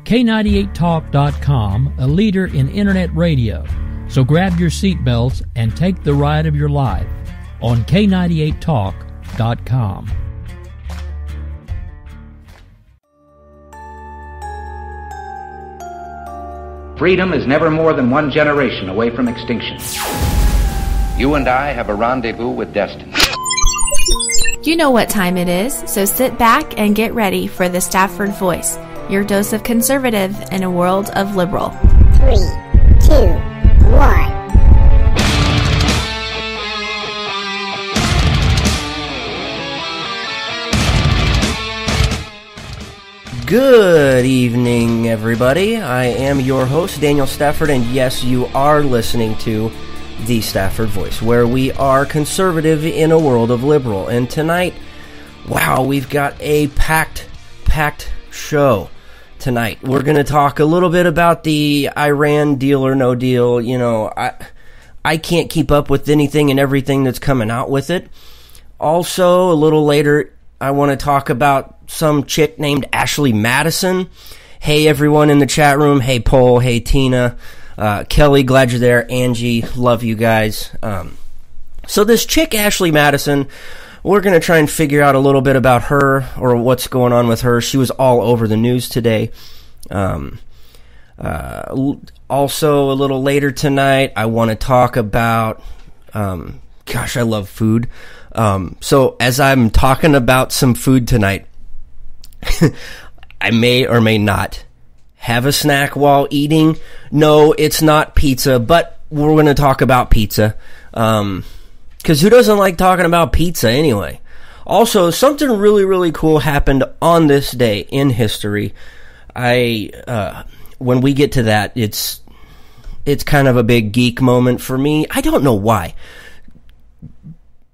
K98Talk.com, a leader in internet radio. So grab your seatbelts and take the ride of your life on K98Talk.com. Freedom is never more than one generation away from extinction. You and I have a rendezvous with destiny. You know what time it is, so sit back and get ready for the Stafford Voice, your dose of conservative in a world of liberal. 3, 2, 1. Good evening, everybody. I am your host, Daniel Stafford, and yes, you are listening to The Stafford Voice, where we are conservative in a world of liberal. And tonight, wow, we've got a packed show tonight. We're going to talk a little bit about the Iran deal or no deal. You know, I can't keep up with anything and everything that's coming out with it. Also, a little later, I want to talk about some chick named Ashley Madison. Hey, everyone in the chat room. Hey, Paul. Hey, Tina. Kelly, glad you're there. Angie, love you guys. So this chick, Ashley Madison, we're going to try and figure out a little bit about her or what's going on with her. She was all over the news today. Also, a little later tonight, I want to talk about, gosh, I love food. So as I'm talking about some food tonight, I may or may not have a snack while eating. No, it's not pizza, but we're going to talk about pizza. Because who doesn't like talking about pizza anyway? Also, something really, really cool happened on this day in history. When we get to that, it's kind of a big geek moment for me. I don't know why.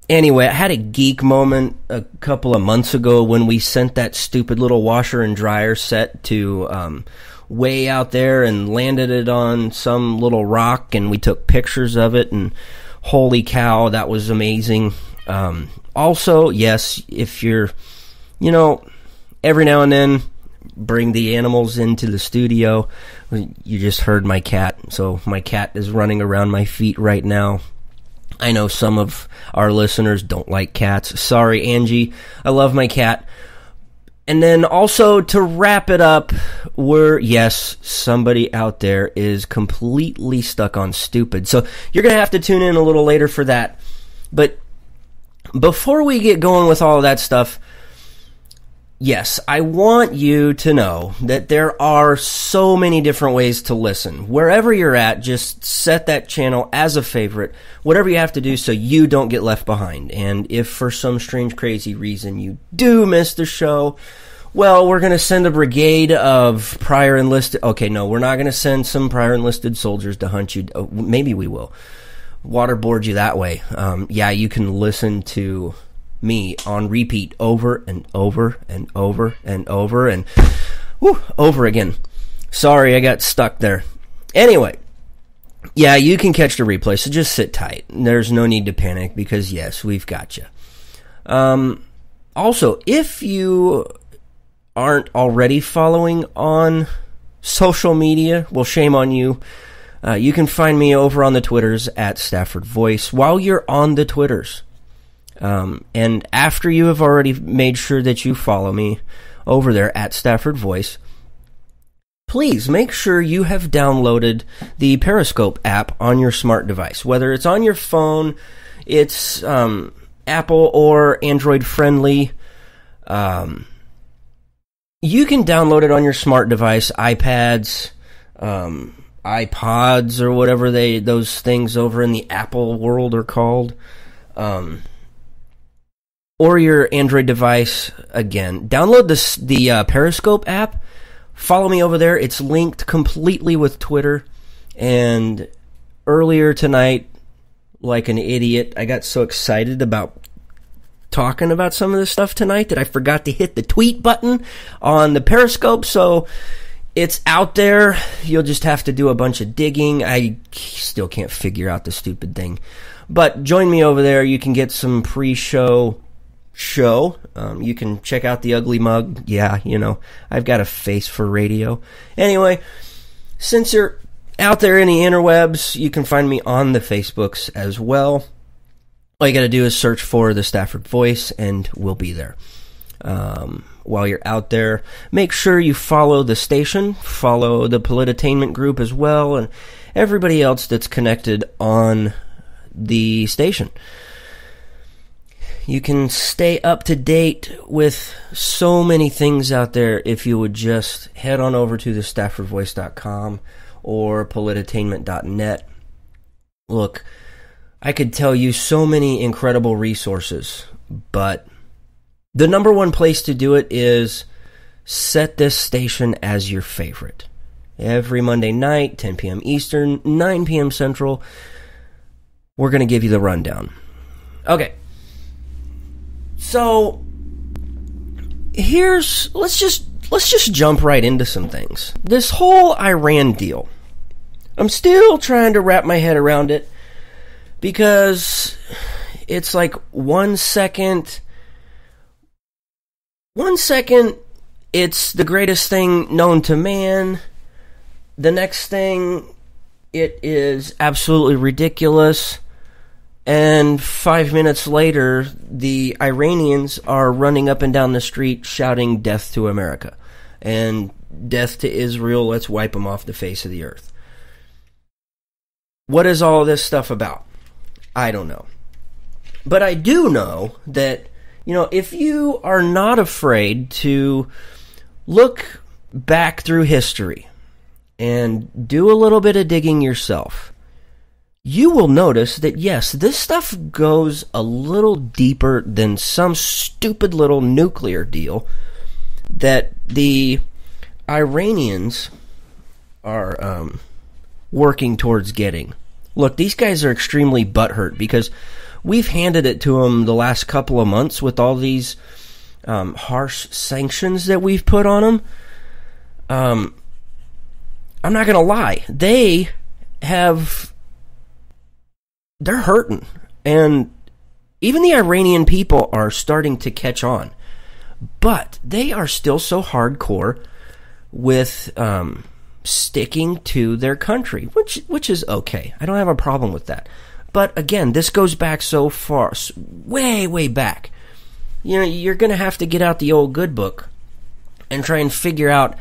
Anyway, I had a geek moment a couple of months ago when we sent that stupid little washer and dryer set to way out there and landed it on some little rock, and we took pictures of it, and holy cow, that was amazing. Also, yes, if you're, every now and then bring the animals into the studio. You just heard my cat, so my cat is running around my feet right now. I know some of our listeners don't like cats. Sorry, Angie. I love my cat. And then also to wrap it up, yes, somebody out there is completely stuck on stupid. So you're going to have to tune in a little later for that. But before we get going with all of that stuff, yes, I want you to know that there are so many different ways to listen. Wherever you're at, just set that channel as a favorite, whatever you have to do so you don't get left behind. And if for some strange, crazy reason you do miss the show, well, we're going to send a brigade of prior enlisted... Okay, no, we're not going to send some prior enlisted soldiers to hunt you. Oh, maybe we will. Waterboard you that way. Yeah, you can listen to me on repeat over and over and over and over and over again. Sorry, I got stuck there. Anyway, yeah, you can catch the replay, so just sit tight. There's no need to panic because, yes, we've got you. Also, if you aren't already following on social media, well, shame on you. You can find me over on the Twitters at Stafford Voice while you're on the Twitters. And after you have already made sure that you follow me over there at Stafford Voice, please make sure you have downloaded the Periscope app on your smart device. Whether it's on your phone, it's Apple or Android friendly. You can download it on your smart device, iPads, iPods, or whatever those things over in the Apple world are called. Or your Android device. Again, download the Periscope app. Follow me over there. It's linked completely with Twitter. And earlier tonight, like an idiot, I got so excited about talking about some of this stuff tonight that I forgot to hit the tweet button on the Periscope. So it's out there. You'll just have to do a bunch of digging. I still can't figure out the stupid thing. But join me over there. You can get some pre-show show. You can check out the ugly mug. Yeah, I've got a face for radio. Anyway, since you're out there in the interwebs, you can find me on the Facebooks as well. All you got to do is search for the Stafford Voice, and we'll be there. While you're out there, make sure you follow the station, follow the Politainment group as well, and everybody else that's connected on the station. You can stay up to date with so many things out there if you would just head on over to thestaffordvoice.com or politainment.net. Look, I could tell you so many incredible resources, but the number one place to do it is set this station as your favorite. Every Monday night, 10 p.m. Eastern, 9 p.m. Central, we're going to give you the rundown. Okay. So, let's just jump right into some things. This whole Iran deal, I'm still trying to wrap my head around it, because it's like one second it's the greatest thing known to man. The next thing, it is absolutely ridiculous. And 5 minutes later, the Iranians are running up and down the street shouting death to America. And death to Israel, let's wipe them off the face of the earth. What is all this stuff about? I don't know. But I do know that, if you are not afraid to look back through history and do a little bit of digging yourself, you will notice that, yes, this stuff goes a little deeper than some stupid little nuclear deal that the Iranians are working towards getting. Look, these guys are extremely butthurt because we've handed it to them the last couple of months with all these harsh sanctions that we've put on them. I'm not going to lie. They're hurting. And even the Iranian people are starting to catch on. But they are still so hardcore with sticking to their country, which is okay. I don't have a problem with that. But again, this goes back so far, way, way back. You're going to have to get out the old good book and try and figure out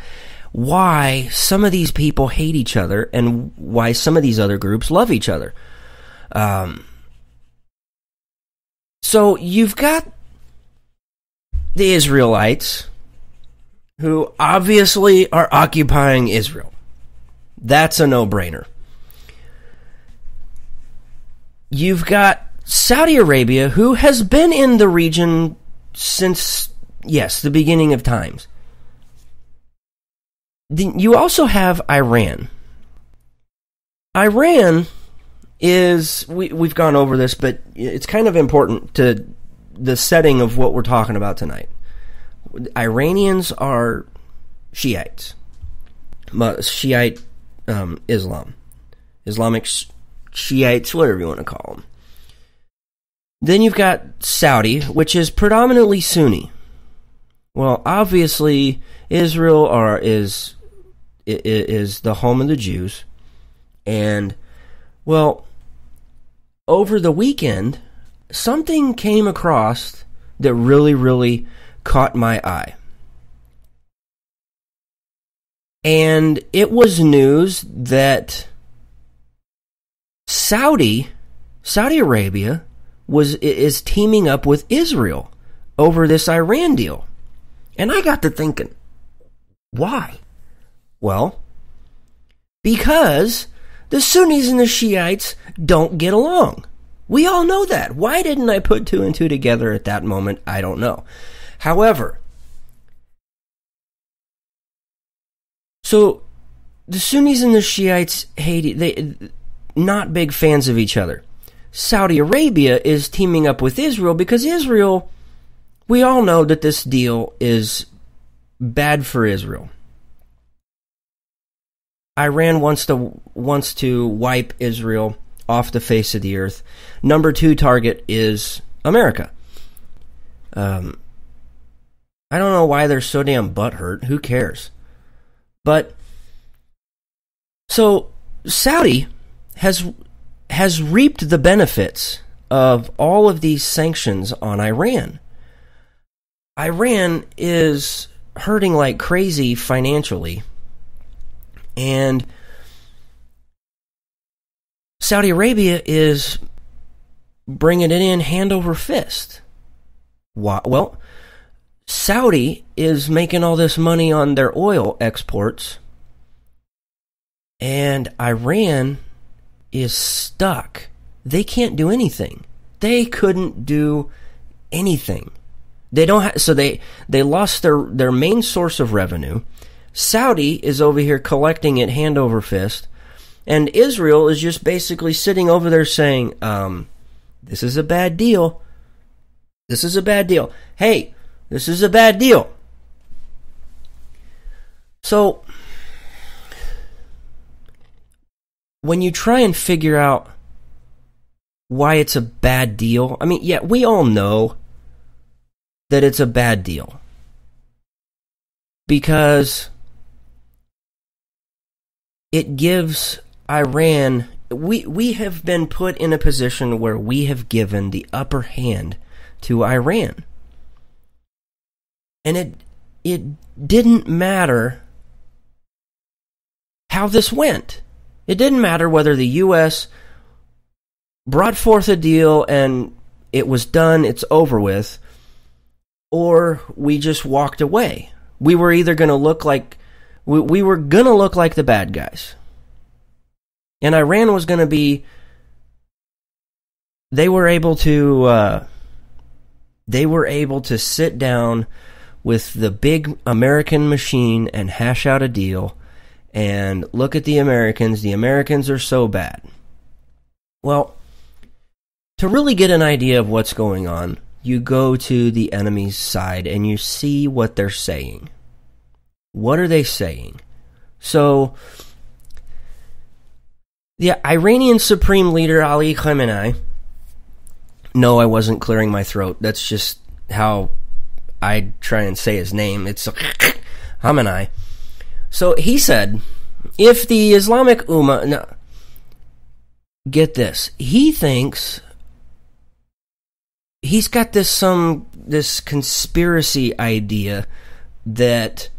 why some of these people hate each other and why some of these other groups love each other. So you've got the Israelites, who obviously are occupying Israel. That's a no-brainer. You've got Saudi Arabia, who has been in the region since, yes, the beginning of times. You also have Iran. Iran is, we've gone over this, but it's kind of important to the setting of what we're talking about tonight. Iranians are Shiites. Shiite Islam. Islamic Shiites, whatever you want to call them. Then you've got Saudi, which is predominantly Sunni. Well, obviously, Israel is the home of the Jews. And, well, over the weekend, something came across that really, really caught my eye. And it was news that Saudi Arabia is teaming up with Israel over this Iran deal. And I got to thinking, why? Well, because the Sunnis and the Shiites don't get along. We all know that. Why didn't I put two and two together at that moment? I don't know. However, so the Sunnis and the Shiites not big fans of each other. Saudi Arabia is teaming up with Israel because Israel, we all know that this deal is bad for Israel. Iran wants to wipe Israel off the face of the earth. Number 2 target is America. I don't know why they're so damn butthurt. Who cares? But so Saudi has reaped the benefits of all of these sanctions on Iran. Iran is hurting like crazy financially, and Saudi Arabia is bringing it in hand over fist. Why? Well, Saudi is making all this money on their oil exports, and Iran is stuck. They can't do anything. They couldn't do anything. They don't so they lost their main source of revenue. Saudi is over here collecting it hand over fist, and Israel is just basically sitting over there saying, this is a bad deal. This is a bad deal. Hey, this is a bad deal. So, when you try and figure out why it's a bad deal, I mean, yeah, we all know that it's a bad deal. Because it gives Iran, we have been put in a position where we have given the upper hand to Iran. And it didn't matter how this went. It didn't matter whether the U.S. brought forth a deal and it was done, it's over with, or we just walked away. We were either going to look like we were going to look like the bad guys. And Iran was going to be, they were able to sit down with the big American machine and hash out a deal and look at the Americans. The Americans are so bad. Well, to really get an idea of what's going on, you go to the enemy's side and you see what they're saying. What are they saying? So, the Iranian Supreme Leader Ali Khamenei, no, I wasn't clearing my throat. That's just how I try and say his name. It's Khamenei. So he said, if the Islamic Ummah, no, get this, he thinks he's got this conspiracy idea that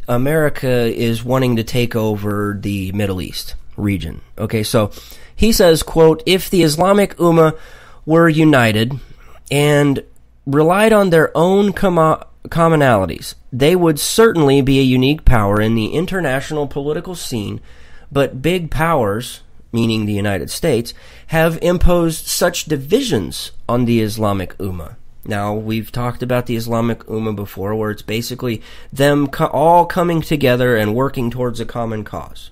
America is wanting to take over the Middle East region. Okay, so he says, quote, if the Islamic Ummah were united and relied on their own commonalities, they would certainly be a unique power in the international political scene, but big powers, meaning the United States, have imposed such divisions on the Islamic Ummah. Now, we've talked about the Islamic Ummah before, where it's basically them all coming together and working towards a common cause.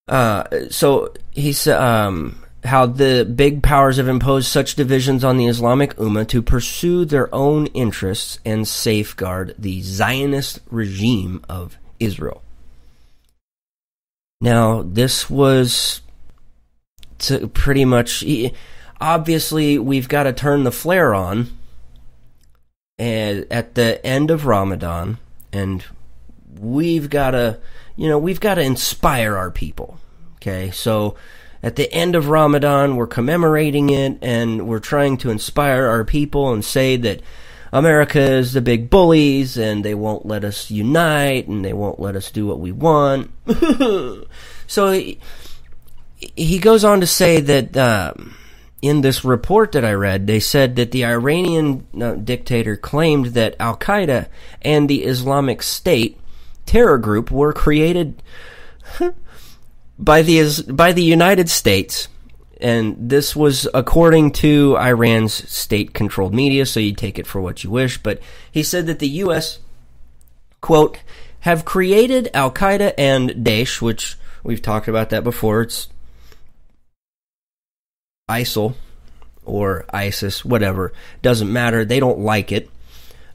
So he's how the big powers have imposed such divisions on the Islamic Ummah to pursue their own interests and safeguard the Zionist regime of Israel. Now, this was pretty much, obviously, we've got to turn the flare on at the end of Ramadan, and we've got to inspire our people. Okay, so at the end of Ramadan, we're commemorating it, and we're trying to inspire our people and say that America is the big bullies, and they won't let us unite, and they won't let us do what we want. So he goes on to say that in this report that I read, they said that the Iranian dictator claimed that Al-Qaeda and the Islamic State terror group were created by the United States, and this was according to Iran's state-controlled media, so you take it for what you wish, but he said that the U.S., quote, have created Al-Qaeda and Daesh, which we've talked about that before, it's ISIL or ISIS, whatever, doesn't matter, they don't like it,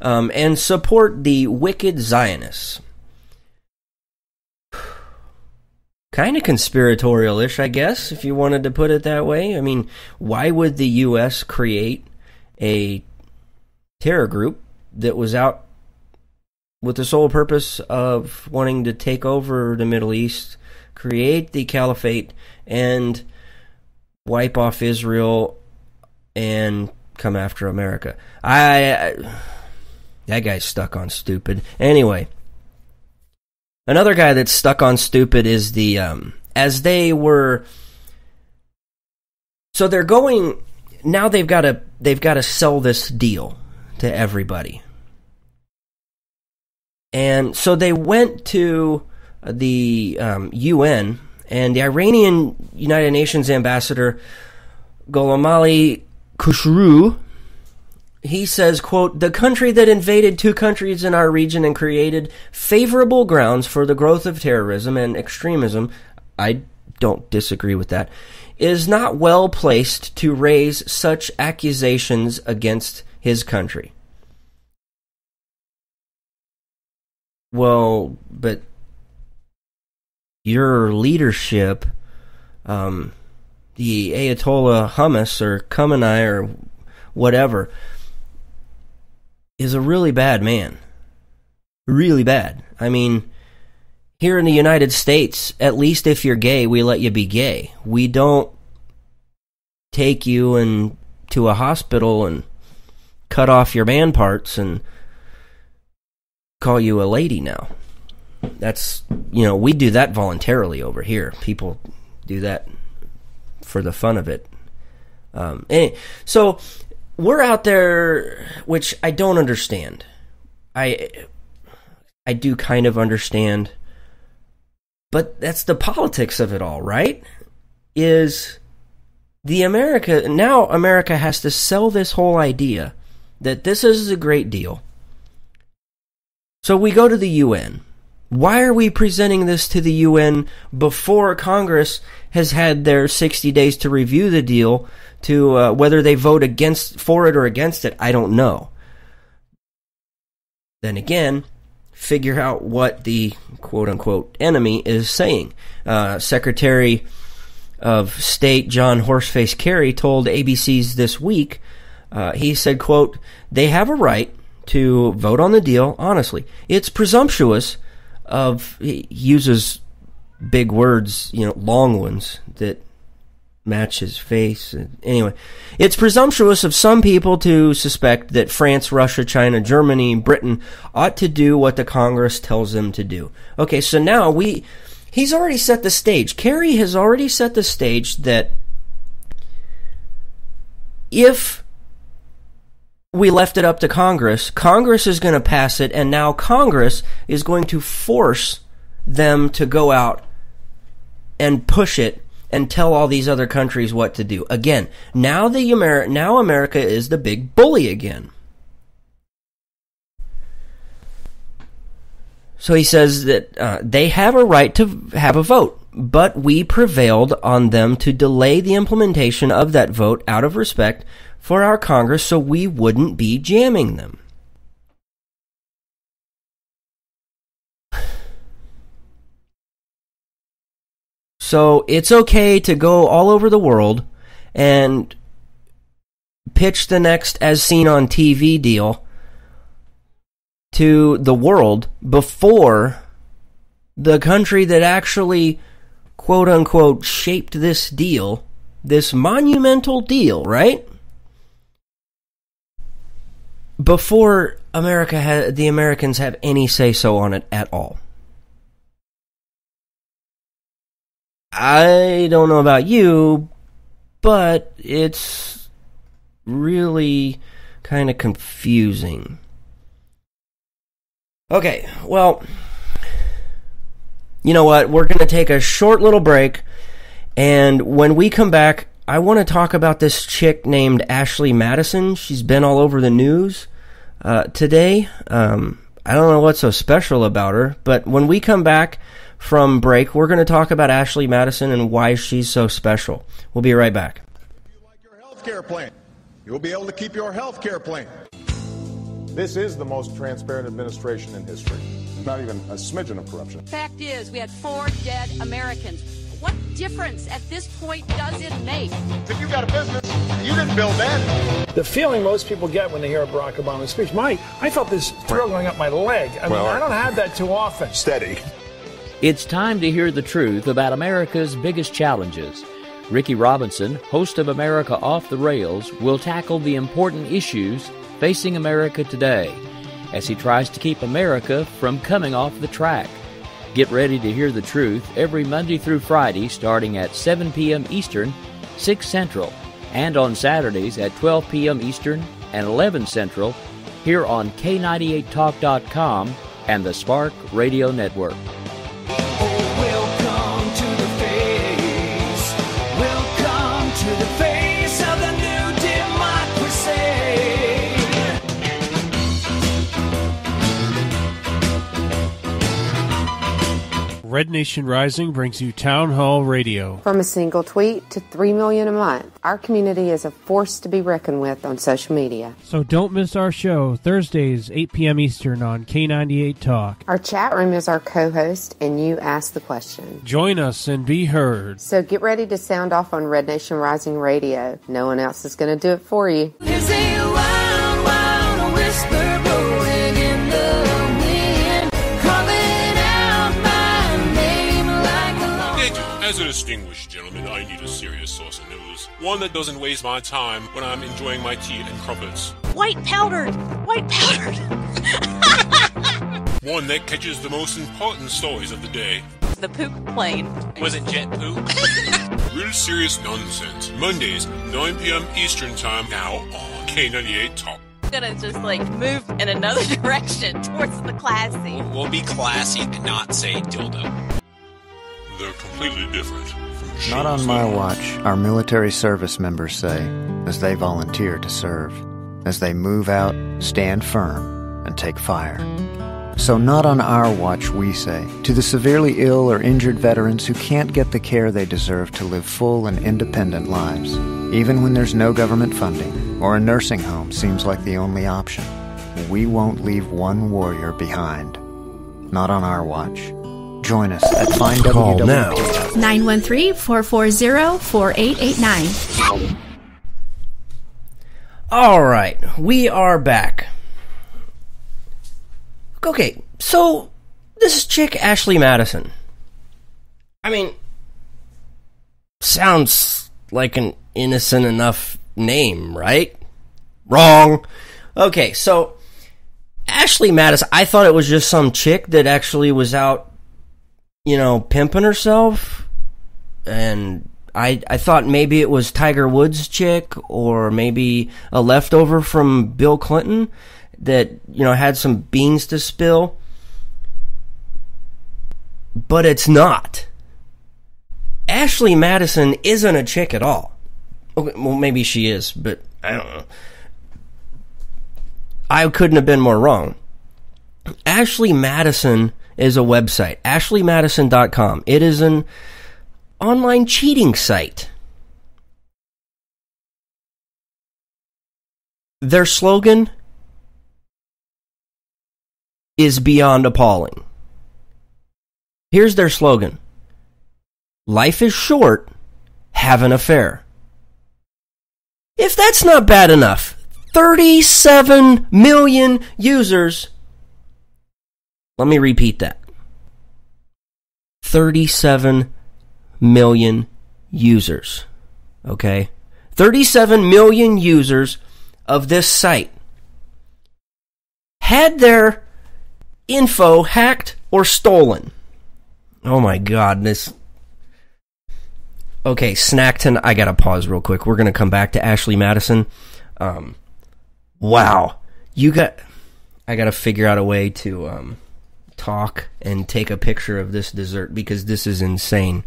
and support the wicked Zionists. Kind of conspiratorial-ish, I guess, if you wanted to put it that way. I mean, why would the U.S. create a terror group that was out with the sole purpose of wanting to take over the Middle East, create the caliphate, and wipe off Israel and come after America. That guy's stuck on stupid. Anyway, another guy that's stuck on stupid is the as they were. So they're going now. They've got to sell this deal to everybody, and so they went to the UN, and the Iranian United Nations ambassador Gholamali Khosrow, he says, quote, "The country that invaded two countries in our region and created favorable grounds for the growth of terrorism and extremism," I don't disagree with that, "is not well placed to raise such accusations against his country." Well, but your leadership, the Ayatollah Hummus or Khamenei or whatever, is a really bad man. Really bad. I mean, here in the United States, at least if you're gay, we let you be gay. We don't take you to a hospital and cut off your man parts and call you a lady now. That's, we do that voluntarily over here. People do that for the fun of it. So we're out there, which I don't understand. I do kind of understand, but that's the politics of it all, right? Is America has to sell this whole idea that this is a great deal. So we go to the UN. Why are we presenting this to the UN before Congress has had their 60 days to review the deal, to whether they vote for it or against it? I don't know. Then again, figure out what the quote-unquote enemy is saying. Secretary of State John Horseface Kerry told ABC's This Week, he said, quote, "They have a right to vote on the deal honestly. It's presumptuous he uses big words, long ones that match his face. Anyway, it's presumptuous of some people to suspect that France, Russia, China, Germany, Britain ought to do what the Congress tells them to do." Okay, so now he's already set the stage. Kerry has already set the stage that if we left it up to Congress, Congress is going to pass it, and now Congress is going to force them to go out and push it and tell all these other countries what to do. Again, now America is the big bully again. So he says that they have a right to have a vote, but we prevailed on them to delay the implementation of that vote out of respect for our Congress so we wouldn't be jamming them. So it's okay to go all over the world and pitch the next as seen on TV deal to the world before the country that actually, quote unquote, shaped this deal, this monumental deal, right? Before the Americans have any say-so on it at all. I don't know about you, but it's really kind of confusing. Okay, well, you know what? We're going to take a short little break, and when we come back, I want to talk about this chick named Ashley Madison. She's been all over the news today. I don't know what's so special about her, but when we come back from break, we're going to talk about Ashley Madison and why she's so special. We'll be right back. If you like your health care plan, you'll be able to keep your health care plan. This is the most transparent administration in history. Not even a smidgen of corruption. Fact is, we had 4 dead Americans. What difference at this point does it make? If you got a business, you didn't build that. The feeling most people get when they hear a Barack Obama speech, I felt this thrill going up my leg. I don't have that too often. Steady. It's time to hear the truth about America's biggest challenges. Ricky Robinson, host of America Off the Rails, will tackle the important issues facing America today as he tries to keep America from coming off the track. Get ready to hear the truth every Monday through Friday starting at 7 p.m. Eastern, 6 Central, and on Saturdays at 12 p.m. Eastern and 11 Central here on K98Talk.com and the Spark Radio Network. Welcome to the face. Welcome to the face of the new democracy. Red Nation Rising brings you Town Hall Radio. From a single tweet to 3 million a month, our community is a force to be reckoned with on social media. So don't miss our show, Thursdays, 8 p.m. Eastern on K98 Talk. Our chat room is our co-host, and you ask the question. Join us and be heard. So get ready to sound off on Red Nation Rising Radio. No one else is going to do it for you. There's a wild, wild whisper blowing in the wind, calling out my name like a long... Thank you. As a distinguished gentleman, I need a serious source of news. One that doesn't waste my time when I'm enjoying my tea and crumpets. White powdered! White powdered! One that catches the most important stories of the day. The poop plane. Was it jet poop? Real serious nonsense. Mondays, 9 p.m. Eastern Time, now on K98 Talk. I'm gonna just move in another direction towards the classy. We'll be classy and not say dildo. They're completely different from shows. Not on my watch, our military service members say, as they volunteer to serve. As they move out, stand firm, and take fire. So not on our watch, we say, to the severely ill or injured veterans who can't get the care they deserve to live full and independent lives, even when there's no government funding or a nursing home seems like the only option. We won't leave one warrior behind. Not on our watch. Join us at Call now. 913-440-4889. All right, we are back. Okay, so this chick, Ashley Madison. I mean, sounds like an innocent enough name, right? Wrong. Okay, so Ashley Madison, I thought it was just some chick that actually was out, pimping herself. And I thought maybe it was Tiger Woods' chick or maybe a leftover from Bill Clinton that, had some beans to spill. But it's not. Ashley Madison isn't a chick at all. Okay, well, maybe she is, but I don't know. I couldn't have been more wrong. Ashley Madison is a website, ashleymadison.com. It is an online cheating site. Their slogan is beyond appalling. Here's their slogan. Life is short, have an affair. If that's not bad enough, 37 million users. Let me repeat that. 37 million users. Okay? 37 million users of this site had their info hacked or stolen. Oh my god, this... Okay, Snackton, I gotta pause real quick. We're gonna come back to Ashley Madison. Wow. I gotta figure out a way to talk and take a picture of this dessert because this is insane.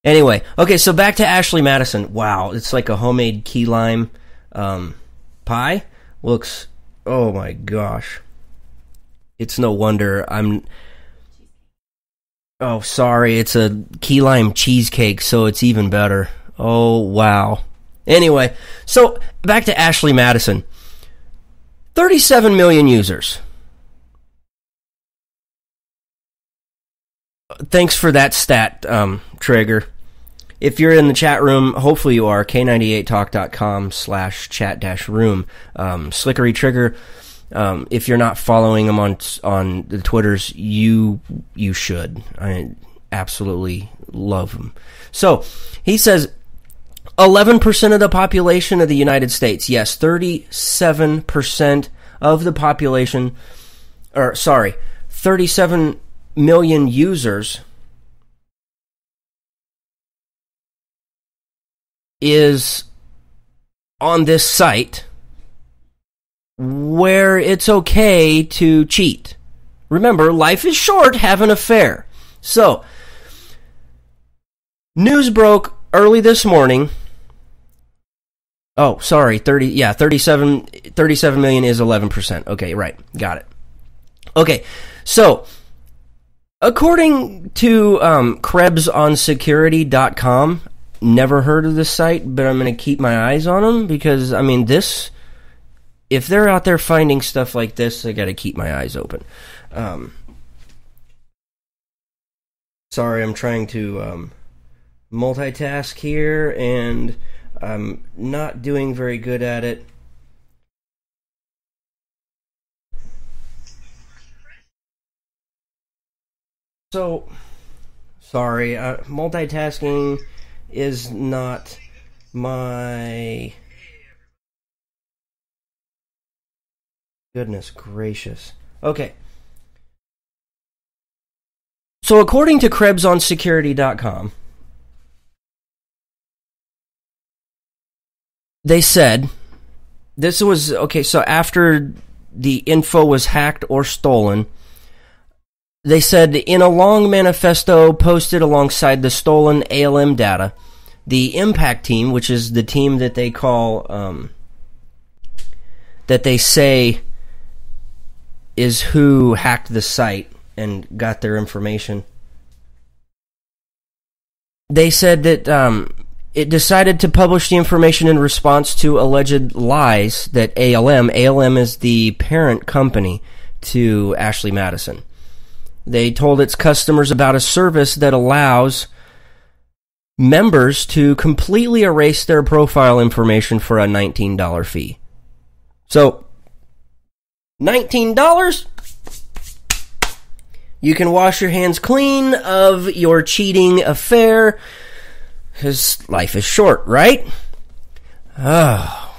Anyway, okay, so back to Ashley Madison. Wow, it's like a homemade key lime pie. Looks, oh my gosh. It's no wonder oh, sorry, it's a key lime cheesecake, so it's even better. Oh, wow. Anyway, so back to Ashley Madison. 37 million users. thanks for that stat, Trigger. If you're in the chat room, hopefully you are, K98talk.com/chat-room. Slickery Trigger, if you're not following him on the Twitters, you should. I absolutely love him. So, he says, 11% of the population of the United States, yes, 37% of the population, 37 million users is on this site where it's okay to cheat. Remember, life is short, have an affair. So, news broke early this morning. Oh, sorry, 37 million is 11%. Okay, right, got it. Okay, so, according to KrebsOnSecurity.com, never heard of this site, but I'm going to keep my eyes on them because, I mean, if they're out there finding stuff like this, I got to keep my eyes open. Sorry, I'm trying to multitask here, and I'm not doing very good at it. So, sorry, multitasking is not my... Goodness gracious. Okay. So according to KrebsOnSecurity.com, they said, this was, okay, so after the info was hacked or stolen, they said in a long manifesto posted alongside the stolen ALM data, the impact team, which is the team that they call, that they say is who hacked the site and got their information. They said that it decided to publish the information in response to alleged lies that ALM is the parent company to Ashley Madison. They told its customers about a service that allows members to completely erase their profile information for a $19 fee. So, $19? You can wash your hands clean of your cheating affair, because life is short, right? I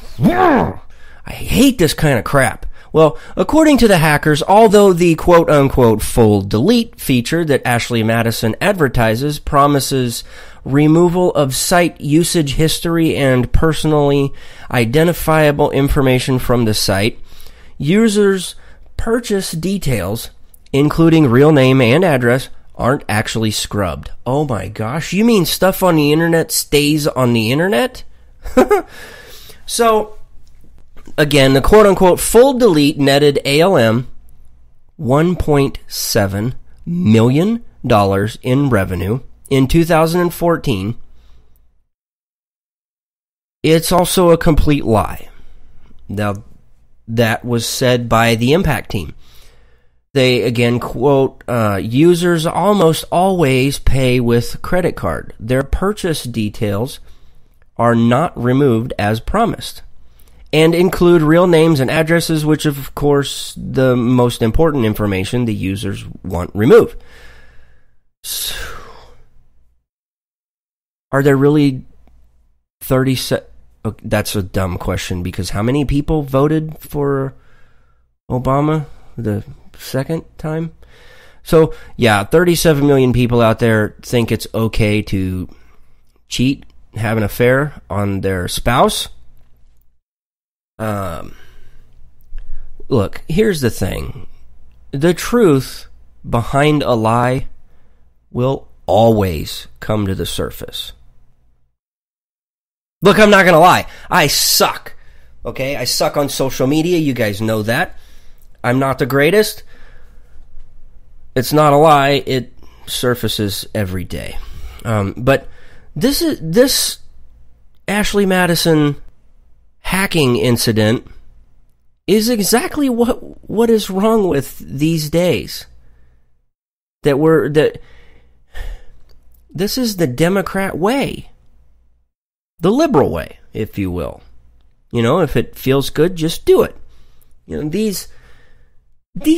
hate this kind of crap. Well, according to the hackers, although the quote-unquote full delete feature that Ashley Madison advertises promises removal of site usage history and personally identifiable information from the site, users' purchase details, including real name and address, aren't actually scrubbed. Oh my gosh, you mean stuff on the internet stays on the internet? So, again, the quote-unquote full delete netted ALM $1.7 million in revenue in 2014. It's also a complete lie. Now, that was said by the impact team. They, again, quote, users almost always pay with credit card. Their purchase details are not removed as promised, and include real names and addresses, which, of course, the most important information the users want removed. So, are there really 37... Oh, that's a dumb question, because how many people voted for Obama the second time? So, yeah, 37 million people out there think it's okay to cheat, have an affair on their spouse. Look, here's the thing. The truth behind a lie will always come to the surface. Look, I'm not gonna lie. I suck. Okay? I suck on social media. You guys know that. I'm not the greatest. It's not a lie. It surfaces every day. But this Ashley Madison hacking incident is exactly what is wrong with these days. That This is the Democrat way. The liberal way, if you will. You know, if it feels good, just do it. You know, these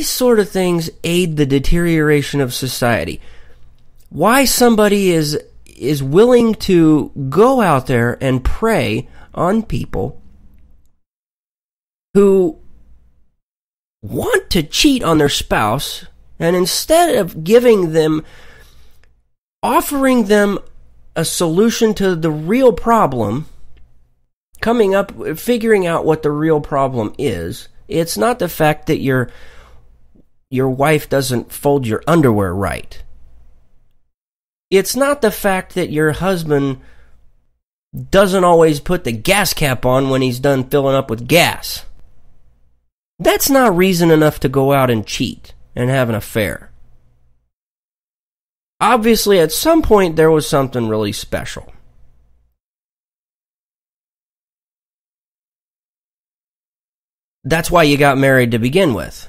sort of things aid the deterioration of society. Why somebody is willing to go out there and prey on people who want to cheat on their spouse, and instead of offering them a solution to the real problem, figuring out what the real problem is, it's not the fact that your wife doesn't fold your underwear right. It's not the fact that your husband doesn't always put the gas cap on when he's done filling up with gas. That's not reason enough to go out and cheat and have an affair. Obviously, at some point, there was something really special. That's why you got married to begin with.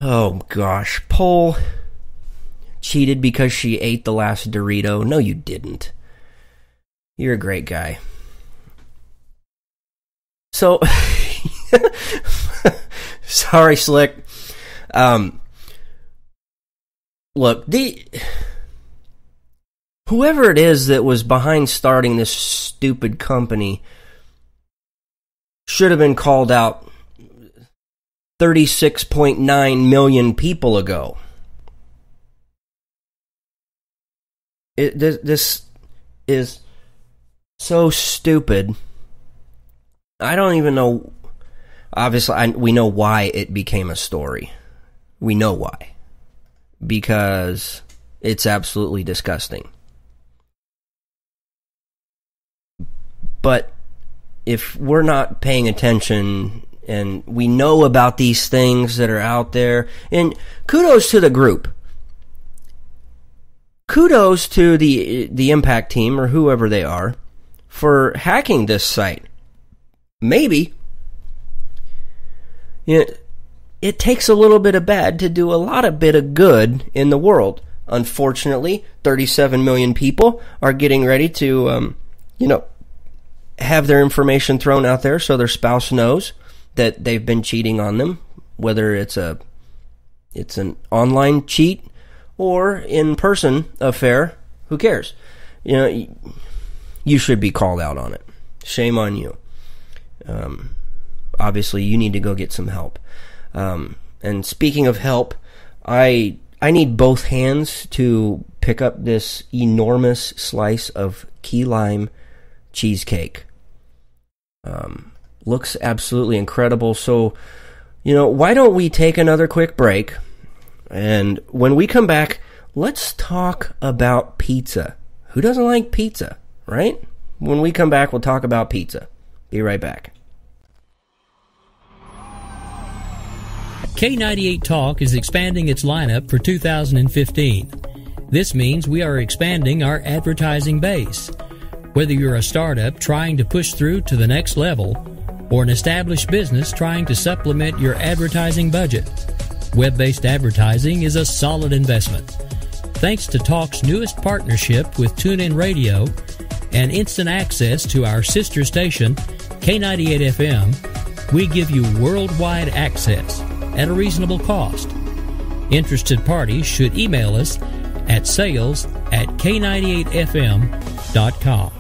Oh, gosh. Pole cheated because she ate the last Dorito. No, you didn't. You're a great guy. So, sorry, Slick. Look, whoever it is that was behind starting this stupid company should have been called out 36.9 million people ago. This is so stupid. I don't even know. Obviously, we know why it became a story. We know why. Because it's absolutely disgusting. But if we're not paying attention and we know about these things that are out there, and kudos to the group. Kudos to the Impact team, or whoever they are, for hacking this site. Maybe. It takes a little bit of bad to do a lot of bit of good in the world. Unfortunately, 37 million people are getting ready to, have their information thrown out there so their spouse knows that they've been cheating on them, whether it's an online cheat or in-person affair. Who cares? You should be called out on it. Shame on you. Obviously, you need to go get some help. And speaking of help, I need both hands to pick up this enormous slice of key lime cheesecake. Looks absolutely incredible. So, why don't we take another quick break? And when we come back, let's talk about pizza. Who doesn't like pizza, right? When we come back, we'll talk about pizza. Be right back. K98 Talk is expanding its lineup for 2015. This means we are expanding our advertising base. Whether you're a startup trying to push through to the next level, or an established business trying to supplement your advertising budget, web-based advertising is a solid investment. Thanks to Talk's newest partnership with TuneIn Radio and instant access to our sister station, K98 FM, we give you worldwide access at a reasonable cost. Interested parties should email us at sales@k98fm.com.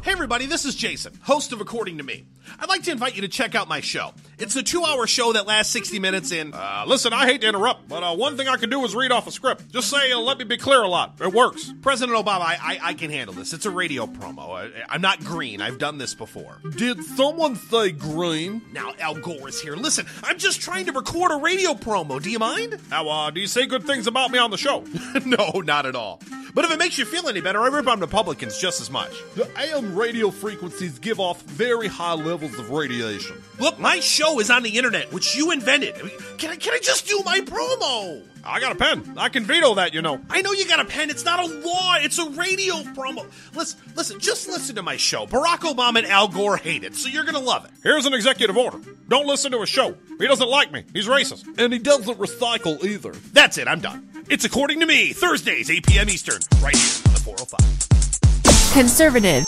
Hey everybody, this is Jason, host of According to Me. I'd like to invite you to check out my show. It's a 2-hour show that lasts 60 minutes in... listen, I hate to interrupt, but one thing I can do is read off a script. Just say, let me be clear a lot. It works. President Obama, I can handle this. It's a radio promo. I'm not green. I've done this before. Did someone say green? Now, Al Gore is here. Listen, I'm just trying to record a radio promo. Do you mind? Now, do you say good things about me on the show? No, not at all. But if it makes you feel any better, I rip on Republicans just as much. The AM radio frequencies give off very high levels of radiation. Look, my show is on the internet, which you invented. Can I just do my promo? I got a pen. I can veto that, you know. I know you got a pen. It's not a law. It's a radio promo. Listen, just listen to my show. Barack Obama and Al Gore hate it, so you're going to love it. Here's an executive order. Don't listen to his show. He doesn't like me. He's racist. And he doesn't recycle either. That's it. I'm done. It's According to Me, Thursdays, 8 p.m. Eastern, right here on the 405. Conservative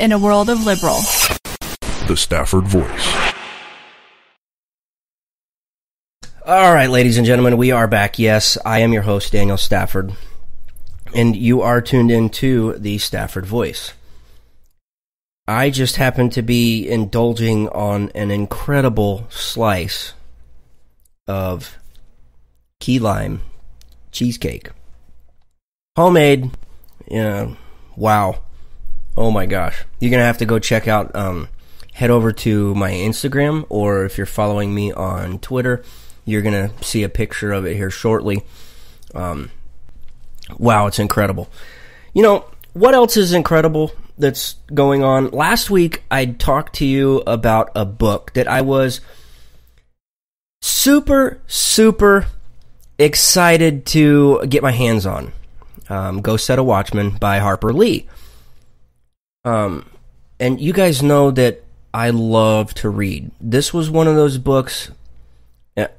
in a world of liberal. The Stafford Voice. All right, ladies and gentlemen, we are back. Yes, I am your host, Daniel Stafford, and you are tuned into the Stafford Voice. I just happen to be indulging on an incredible slice of key lime cheesecake. Homemade, wow. Oh my gosh. You're going to have to go check out, head over to my Instagram, or if you're following me on Twitter, you're going to see a picture of it here shortly. Wow, it's incredible. You know, what else is incredible that's going on? Last week, I talked to you about a book that I was super excited to get my hands on. Go Set a Watchman by Harper Lee. And you guys know that I love to read. This was one of those books.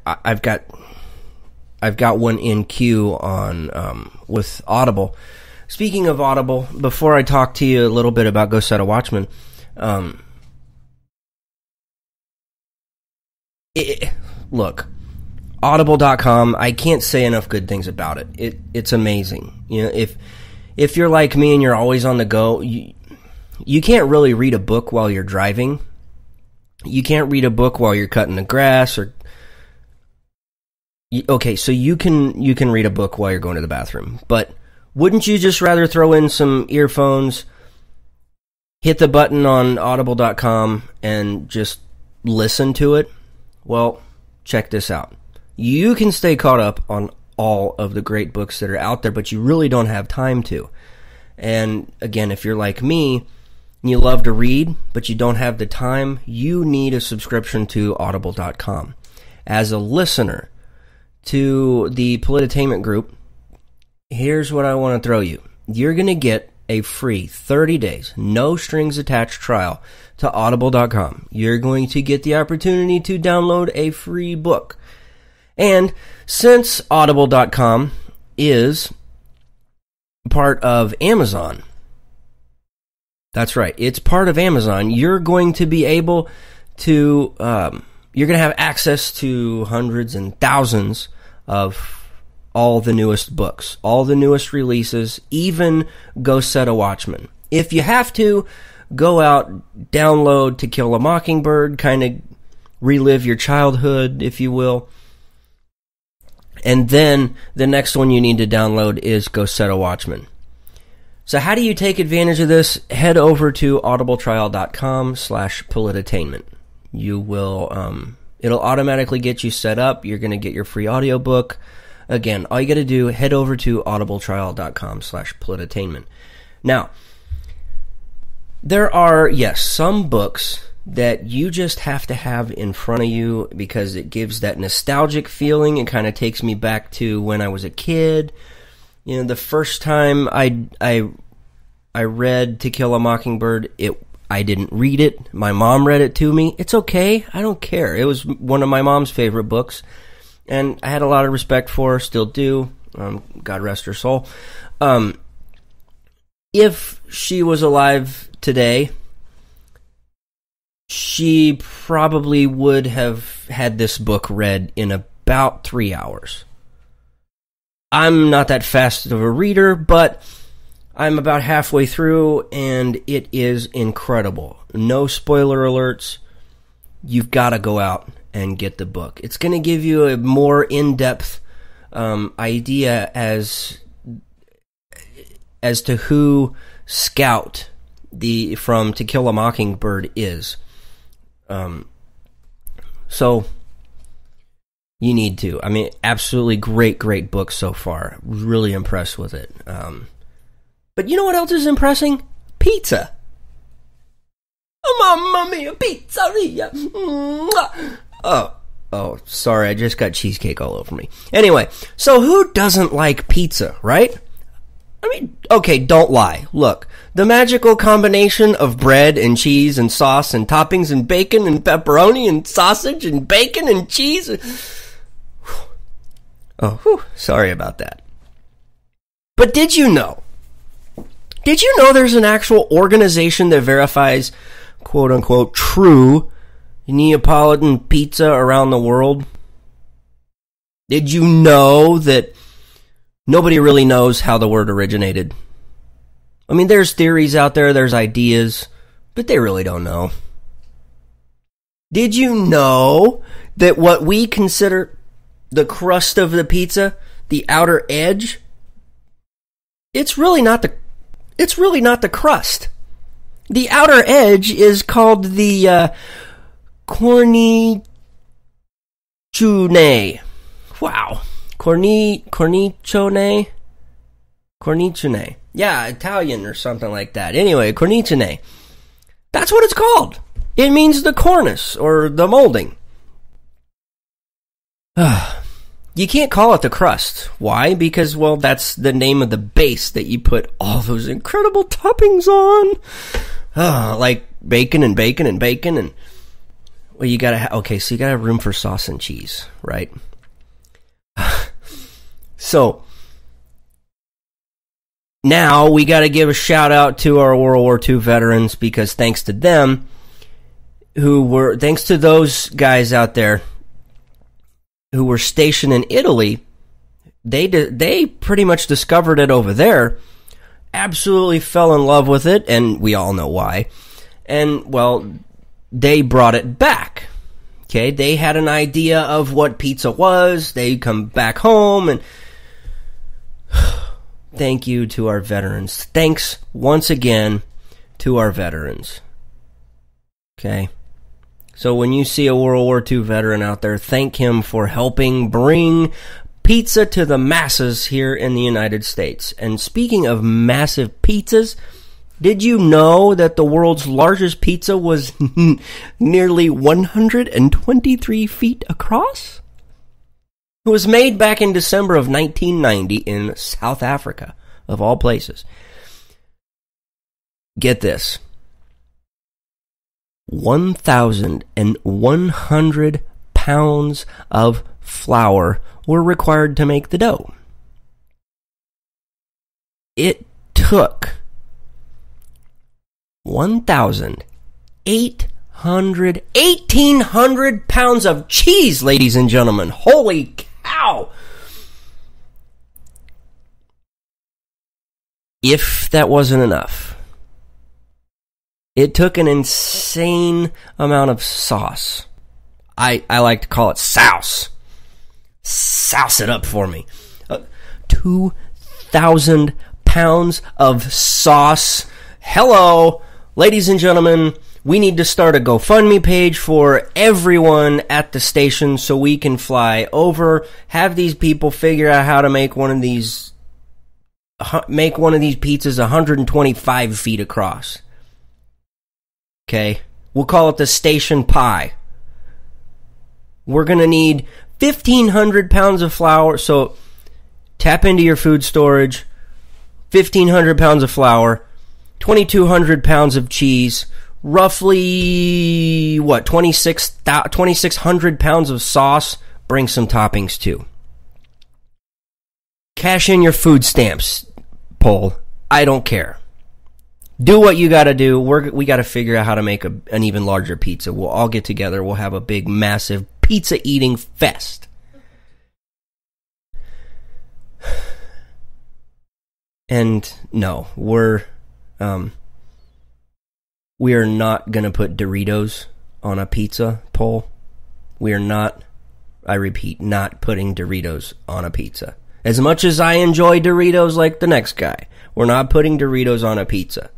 I've got one in queue on with Audible. Speaking of Audible, before I talk to you a little bit about Go Set a Watchman, look, Audible.com. I can't say enough good things about it. It's amazing. You know, if you're like me and you're always on the go, you can't really read a book while you're driving. You can't read a book while you're cutting the grass or. Okay, so you can read a book while you're going to the bathroom, but wouldn't you just rather throw in some earphones, hit the button on audible.com, and just listen to it? Well, check this out. You can stay caught up on all of the great books that are out there, but you really don't have time to. And again, if you're like me, and you love to read, but you don't have the time, you need a subscription to audible.com. As a listener to the Politainment group, here's what I want to throw you. You're going to get a free 30 days, no strings attached trial to audible.com. You're going to get the opportunity to download a free book. And since audible.com is part of Amazon, that's right, it's part of Amazon, you're going to be able to you're going to have access to hundreds and thousands of all the newest books, all the newest releases, even Go Set a Watchman. If you have to, go out, download To Kill a Mockingbird, kind of relive your childhood, if you will. And then the next one you need to download is Go Set a Watchman. So how do you take advantage of this? Head over to audibletrial.com/politainment. You will, it'll automatically get you set up. You're going to get your free audiobook. Again, all you got to do, head over to audibletrial.com/politainment. Now, there are, yes, some books that you just have to have in front of you because it gives that nostalgic feeling. It kind of takes me back to when I was a kid. You know, the first time I read To Kill a Mockingbird, I didn't read it. My mom read it to me. It's okay. I don't care. It was one of my mom's favorite books, and I had a lot of respect for her, still do. God rest her soul. If she was alive today, she probably would have had this book read in about 3 hours. I'm not that fast of a reader, but I'm about halfway through, and it is incredible. No spoiler alerts. You've got to go out and get the book. It's going to give you a more in-depth idea as to who Scout from To Kill a Mockingbird is. So you need to. I mean, absolutely great book so far. Really impressed with it. But you know what else is impressing? Pizza. Oh, mamma mia, pizzeria. Oh, Oh, sorry, I just got cheesecake all over me. Anyway, so who doesn't like pizza, right? I mean, okay, don't lie. Look, the magical combination of bread and cheese and sauce and toppings and bacon and pepperoni and sausage and bacon and cheese. Oh, whew, sorry about that. But did you know there's an actual organization that verifies, quote-unquote, true Neapolitan pizza around the world? Did you know that nobody really knows how the word originated? I mean, there's theories out there, there's ideas, but they really don't know. Did you know that what we consider the crust of the pizza, the outer edge, it's really not the crust. The outer edge is called the cornicione. Wow. Cornicione? Cornicione. Yeah, Italian or something like that. Anyway, cornicione. That's what it's called. It means the cornice or the molding. You can't call it the crust. Why? Because, well, that's the name of the base that you put all those incredible toppings on. Like bacon and bacon and bacon and... Well, you gotta... Okay, so you gotta have room for sauce and cheese, right? So, now we gotta give a shout out to our World War II veterans, because thanks to them, thanks to those guys out there who were stationed in Italy, they pretty much discovered it over there, absolutely fell in love with it, and we all know why. And, well, they brought it back. Okay, they had an idea of what pizza was. They come back home, and thank you to our veterans. Thanks once again to our veterans. Okay. So when you see a World War II veteran out there, thank him for helping bring pizza to the masses here in the United States. And speaking of massive pizzas, did you know that the world's largest pizza was nearly 123 feet across? It was made back in December of 1990 in South Africa, of all places. Get this. 1,100 pounds of flour were required to make the dough. It took 1,800 pounds of cheese, ladies and gentlemen. Holy cow! If that wasn't enough, it took an insane amount of sauce. I like to call it souse. Souse it up for me. 2,000 pounds of sauce. Hello, ladies and gentlemen. We need to start a GoFundMe page for everyone at the station so we can fly over, have these people figure out how to make one of these pizzas 125 feet across. Okay, we'll call it the station pie. We're going to need 1,500 pounds of flour, so tap into your food storage. 1,500 pounds of flour, 2,200 pounds of cheese, roughly, 2,600 pounds of sauce. Bring some toppings too. Cash in your food stamps, Paul. I don't care. Do what you gotta do. We gotta figure out how to make an even larger pizza. We'll all get together. We'll have a big, massive pizza eating fest. And no, we are not gonna put Doritos on a pizza, Paul. We are not, I repeat, not putting Doritos on a pizza. As much as I enjoy Doritos like the next guy, we're not putting Doritos on a pizza.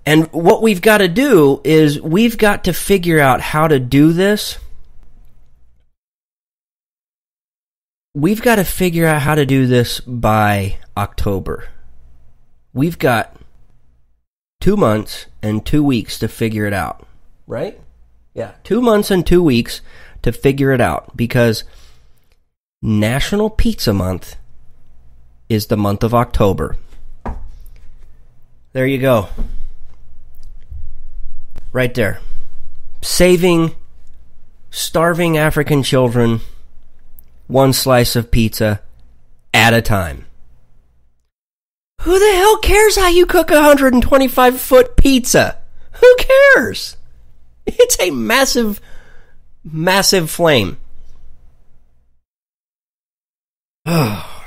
And what we've got to do is we've got to figure out how to do this. We've got to figure out how to do this by October. We've got 2 months and 2 weeks to figure it out, right? Yeah, 2 months and 2 weeks to figure it out, because National Pizza Month is the month of October. There you go. Right there. Saving starving African children one slice of pizza at a time. Who the hell cares how you cook a 125-foot pizza? Who cares? It's a massive, massive flame. Oh.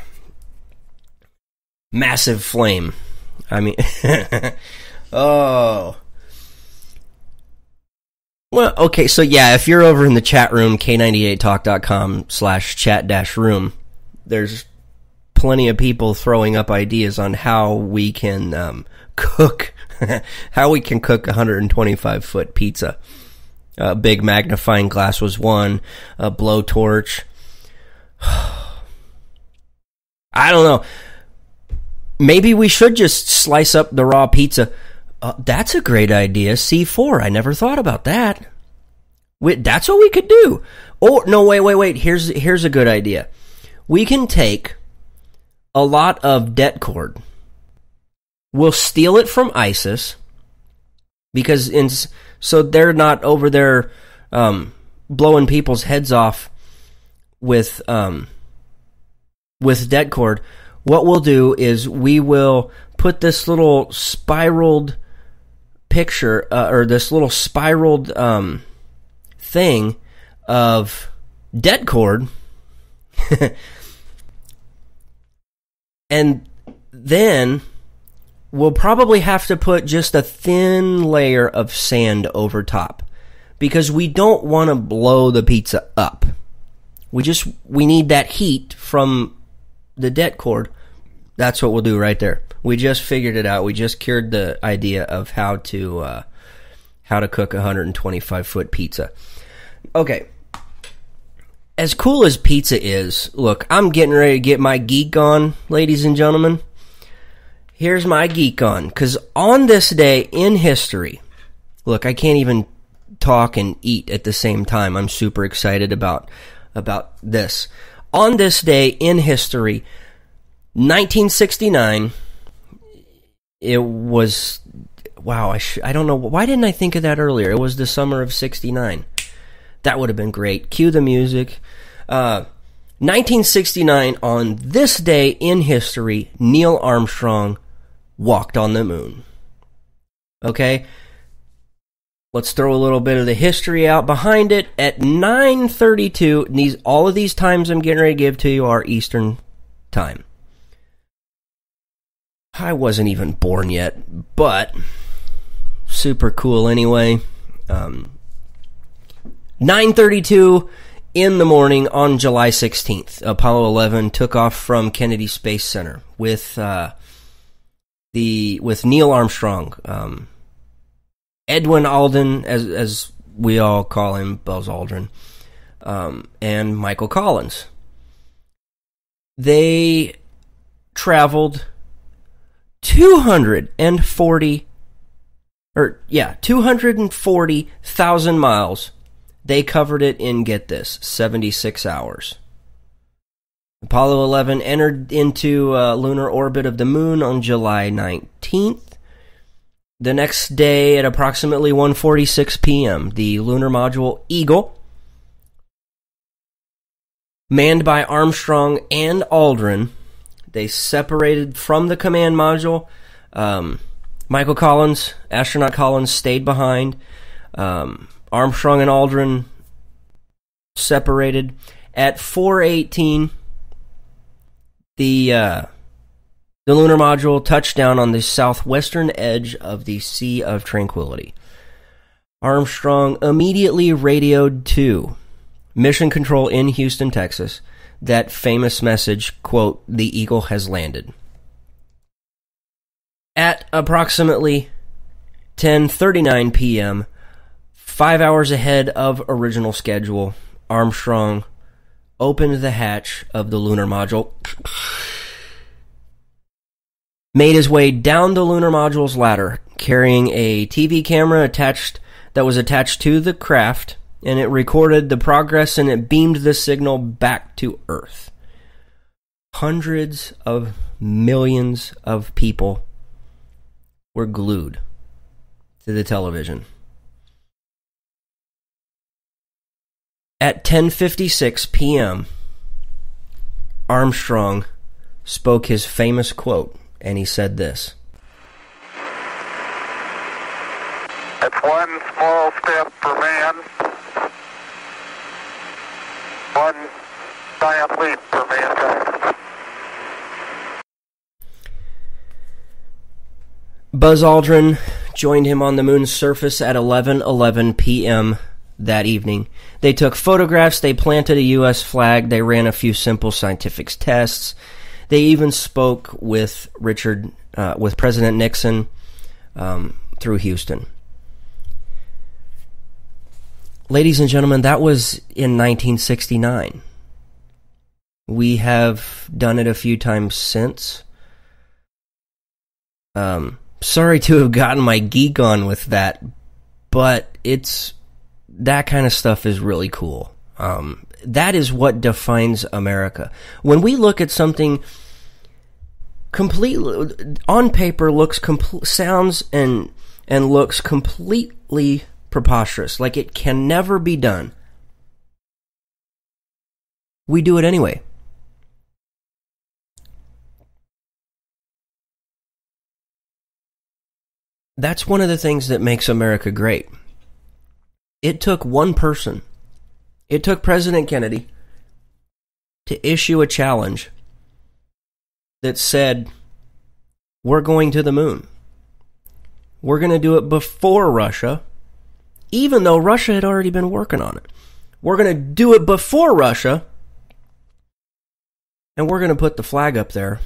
Massive flame. I mean, oh. Well, okay, so yeah, if you're over in the chat room, K98talk.com/chat-room, there's plenty of people throwing up ideas on how we can cook, how we can cook a 125-foot pizza. A big magnifying glass was one, a blowtorch. I don't know. Maybe we should just slice up the raw pizza. That's a great idea. C4. I never thought about that. That's what we could do. Oh, no, wait. Here's a good idea. We can take a lot of det cord. We'll steal it from ISIS, because so they're not over there blowing people's heads off with det cord. What we'll do is we will put this little spiraled picture, or this little spiraled thing of det cord, and then we'll probably have to put just a thin layer of sand over top, because we don't want to blow the pizza up. We need that heat from the det cord. That's what we'll do right there. We just figured it out. We just cured the idea of how to cook a 125-foot pizza. Okay. As cool as pizza is, look, I'm getting ready to get my geek on, ladies and gentlemen. Here's my geek on, because on this day in history, look, I can't even talk and eat at the same time. I'm super excited about this. On this day in history, 1969, it was, wow, I don't know, why didn't I think of that earlier? It was the summer of 69. That would have been great. Cue the music. 1969, on this day in history, Neil Armstrong walked on the moon. Okay? Let's throw a little bit of the history out behind it. At 9:32, all of these times I'm getting ready to give to you are Eastern time. I wasn't even born yet, but super cool anyway. 9:32 in the morning on July 16th, Apollo 11 took off from Kennedy Space Center with Neil Armstrong, Edwin Aldrin, as we all call him, Buzz Aldrin, and Michael Collins. They traveled 240,000 miles. They covered it in, get this, 76 hours. Apollo 11 entered into lunar orbit of the moon on July 19th. The next day at approximately 1:46 p.m., the lunar module Eagle, manned by Armstrong and Aldrin, they separated from the command module. Michael Collins, astronaut Collins, stayed behind. Armstrong and Aldrin separated. At 4:18, the lunar module touched down on the southwestern edge of the Sea of Tranquility. Armstrong immediately radioed to Mission Control in Houston, Texas, that famous message, quote, "The Eagle has landed." At approximately 10:39 p.m., 5 hours ahead of original schedule, Armstrong opened the hatch of the lunar module, made his way down the lunar module's ladder, carrying a TV camera attached that was attached to the craft, and it recorded the progress and it beamed the signal back to Earth. Hundreds of millions of people were glued to the television. At 10:56 p.m., Armstrong spoke his famous quote, and he said this. It's one small step for man, one giant leap for mankind. Buzz Aldrin joined him on the moon's surface at 11:11 p.m. that evening. They took photographs, they planted a U.S. flag, they ran a few simple scientific tests. They even spoke with with President Nixon through Houston. Ladies and gentlemen, that was in 1969. We have done it a few times since. Sorry to have gotten my geek on with that, but that kind of stuff is really cool. That is what defines America. When we look at something completely on paper, sounds and looks completely preposterous, like it can never be done, we do it anyway. That's one of the things that makes America great. It took one person. It took President Kennedy to issue a challenge that said, we're going to the moon. We're going to do it before Russia, even though Russia had already been working on it. We're going to do it before Russia, and we're going to put the flag up there.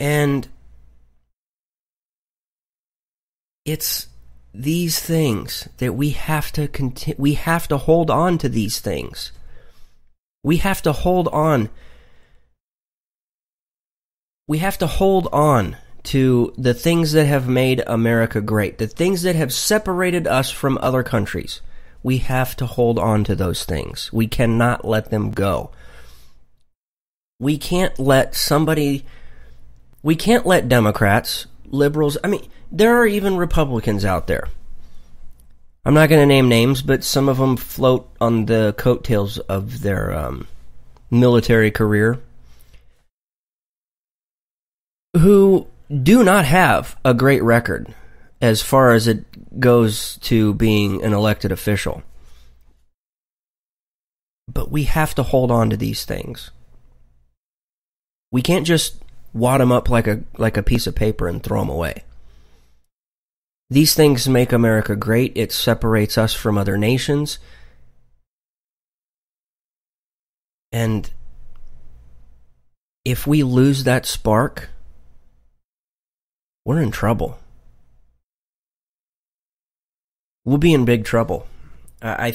And it's these things that we have to we have to hold on to these things. We have to hold on. We have to hold on to the things that have made America great, the things that have separated us from other countries. We have to hold on to those things. We cannot let them go. We can't let Democrats, liberals, there are even Republicans out there. I'm not going to name names, but some of them float on the coattails of their military career, who do not have a great record as far as it goes to being an elected official. But we have to hold on to these things. We can't just wad them up like a piece of paper and throw them away. These things make America great. It separates us from other nations. And if we lose that spark, we're in trouble. We'll be in big trouble. I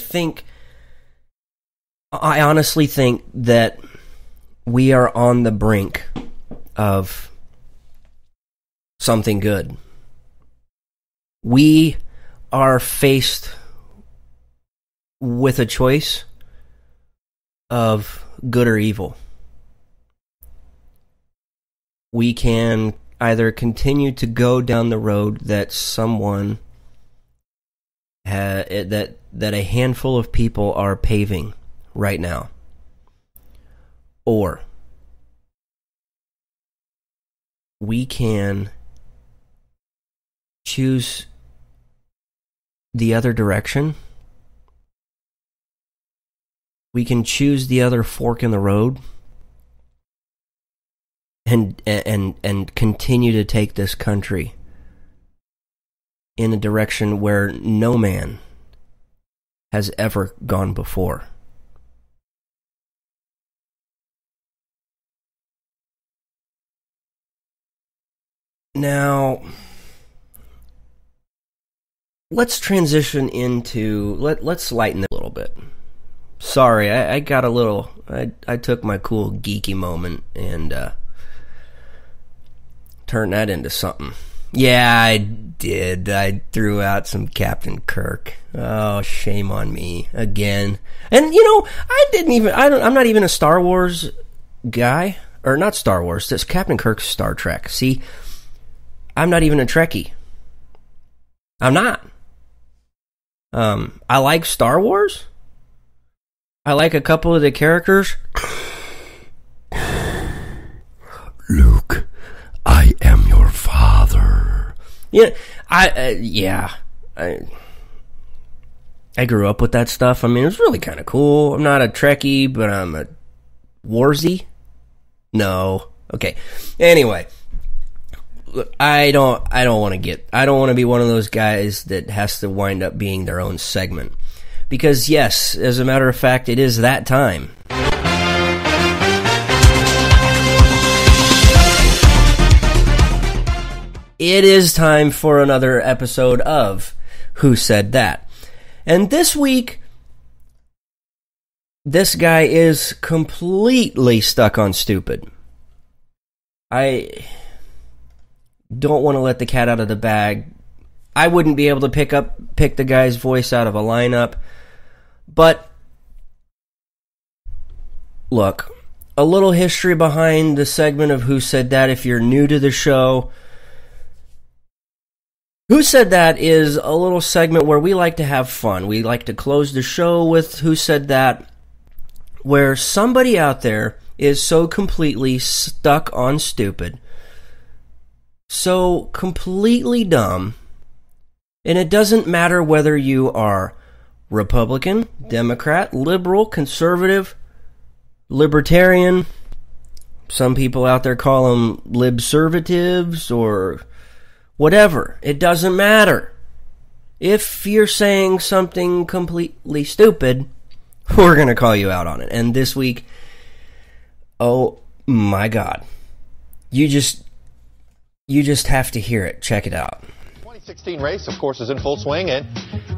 honestly think that we are on the brink of something good. We are faced with a choice of good or evil. We can either continue to go down the road that that a handful of people are paving right now, or we can choose the other direction. We can choose the other fork in the road and continue to take this country in a direction where no man has ever gone before. Now, let's transition into, let's lighten it a little bit. Sorry, I got a little, I took my cool geeky moment and turned that into something Yeah, I did. I threw out some Captain Kirk. Oh, shame on me again. And I'm not even a Star Wars guy, or not Star Wars. This Captain Kirk's Star Trek. See, I'm not even a Trekkie. I'm not. I like Star Wars. I like a couple of the characters. Luke, I am your father. Yeah, I grew up with that stuff. I mean, it was really kind of cool. I'm not a Trekkie, but I'm a Warsy. No. Okay. Anyway, I don't want to be one of those guys that has to wind up being their own segment. Because yes, as a matter of fact, it is that time. It is time for another episode of Who Said That? And this week, this guy is completely stuck on stupid. I don't want to let the cat out of the bag. I wouldn't be able to pick the guy's voice out of a lineup. But, look, a little history behind the segment of Who Said That if you're new to the show. Who Said That is a little segment where we like to have fun. We like to close the show with Who Said That, where somebody out there is so completely stuck on stupid, so completely dumb, and it doesn't matter whether you are Republican, Democrat, liberal, conservative, libertarian. Some people out there call them libservatives or whatever. It doesn't matter. If you're saying something completely stupid, we're going to call you out on it. And this week, oh my God. You just have to hear it. Check it out. 2016 race, of course, is in full swing, and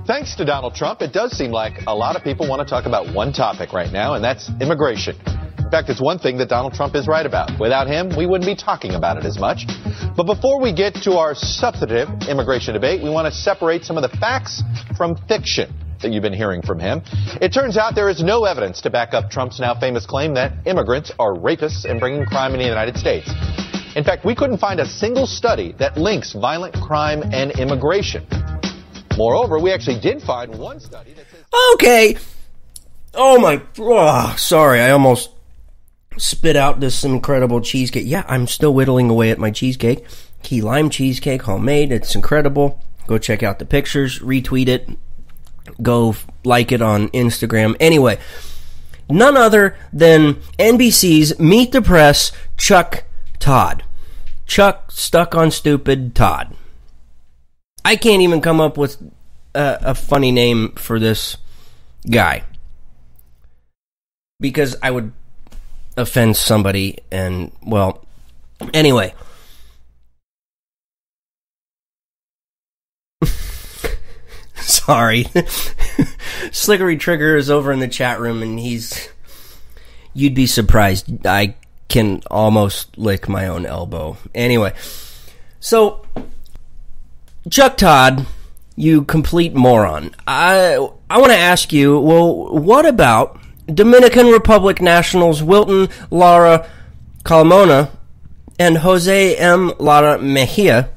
thanks to Donald Trump, it does seem like a lot of people want to talk about one topic right now, and that's immigration. In fact, it's one thing that Donald Trump is right about. Without him, we wouldn't be talking about it as much. But before we get to our substantive immigration debate, we want to separate some of the facts from fiction that you've been hearing from him. It turns out there is no evidence to back up Trump's now famous claim that immigrants are rapists and bringing crime in the United States. In fact, we couldn't find a single study that links violent crime and immigration. Moreover, we actually did find one study that says... Okay. Sorry, I almost spit out this incredible cheesecake. Yeah, I'm still whittling away at my cheesecake. Key lime cheesecake, homemade. It's incredible. Go check out the pictures, retweet it, go like it on Instagram. Anyway, none other than NBC's Meet the Press, Chuck Todd. Chuck Stuck on Stupid Todd. I can't even come up with a funny name for this guy, because I would offend somebody, and, well, anyway. Sorry. Slickery Trigger is over in the chat room, and you'd be surprised. I can almost lick my own elbow. Anyway, so, Chuck Todd, you complete moron. I want to ask you, well, what about Dominican Republic nationals Wilton Lara Carmona and Jose M. Lara Mejia,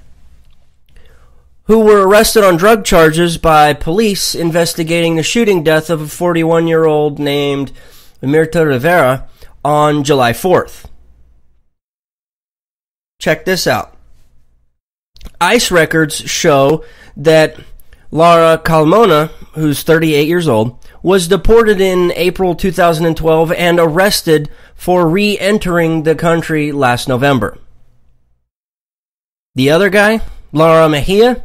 who were arrested on drug charges by police investigating the shooting death of a 41-year-old named Mirta Rivera on July 4th. Check this out. ICE records show that Lara Carmona, who's 38 years old, was deported in April 2012 and arrested for re-entering the country last November. The other guy, Lara Mejia,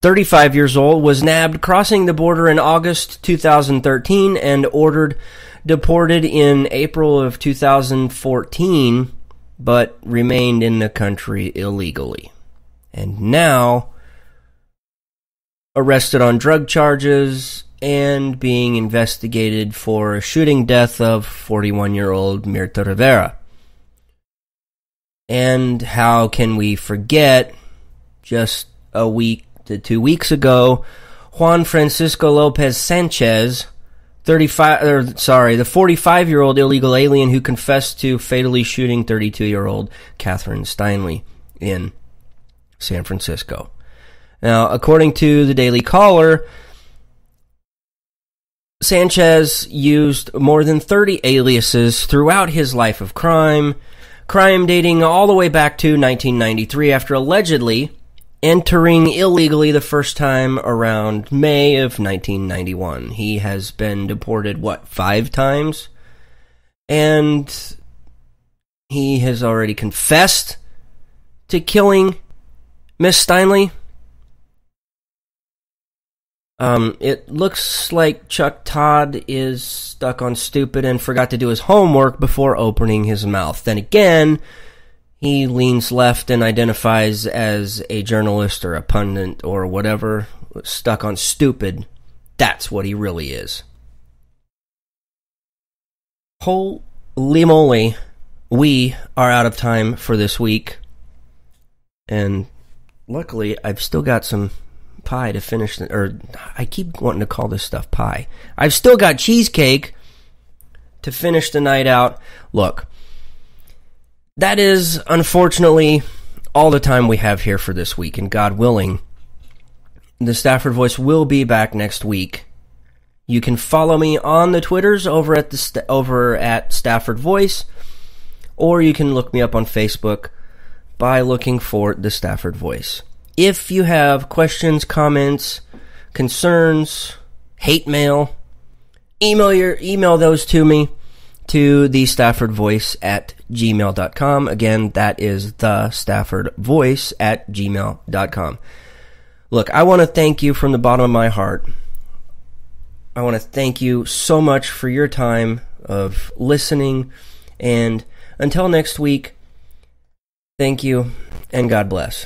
35 years old, was nabbed crossing the border in August 2013 and ordered deported in April of 2014, but remained in the country illegally. And now arrested on drug charges and being investigated for a shooting death of 41-year-old Mirta Rivera. And how can we forget, just a week to 2 weeks ago, Juan Francisco Lopez Sanchez, the 45-year-old illegal alien who confessed to fatally shooting 32-year-old Catherine Steinle in San Francisco. Now, according to the Daily Caller, Sanchez used more than 30 aliases throughout his life of crime dating all the way back to 1993 after allegedly entering illegally the first time around May of 1991. He has been deported, 5 times? And he has already confessed to killing Miss Steinle. It looks like Chuck Todd is stuck on stupid and forgot to do his homework before opening his mouth. Then again, he leans left and identifies as a journalist or a pundit or whatever. Stuck on stupid. That's what he really is. Holy moly, we are out of time for this week. And luckily, I've still got some pie to finish, or I keep wanting to call this stuff pie. I've still got cheesecake to finish the night out. Look, that is unfortunately all the time we have here for this week, and God willing, the Stafford Voice will be back next week. You can follow me on the Twitters over at Stafford Voice, or you can look me up on Facebook by looking for the Stafford Voice. If you have questions, comments, concerns, hate mail, email those to me to thestaffordvoice@gmail.com. Again, that is thestaffordvoice@gmail.com. Look, I want to thank you from the bottom of my heart. I want to thank you so much for your time of listening. And until next week, thank you and God bless.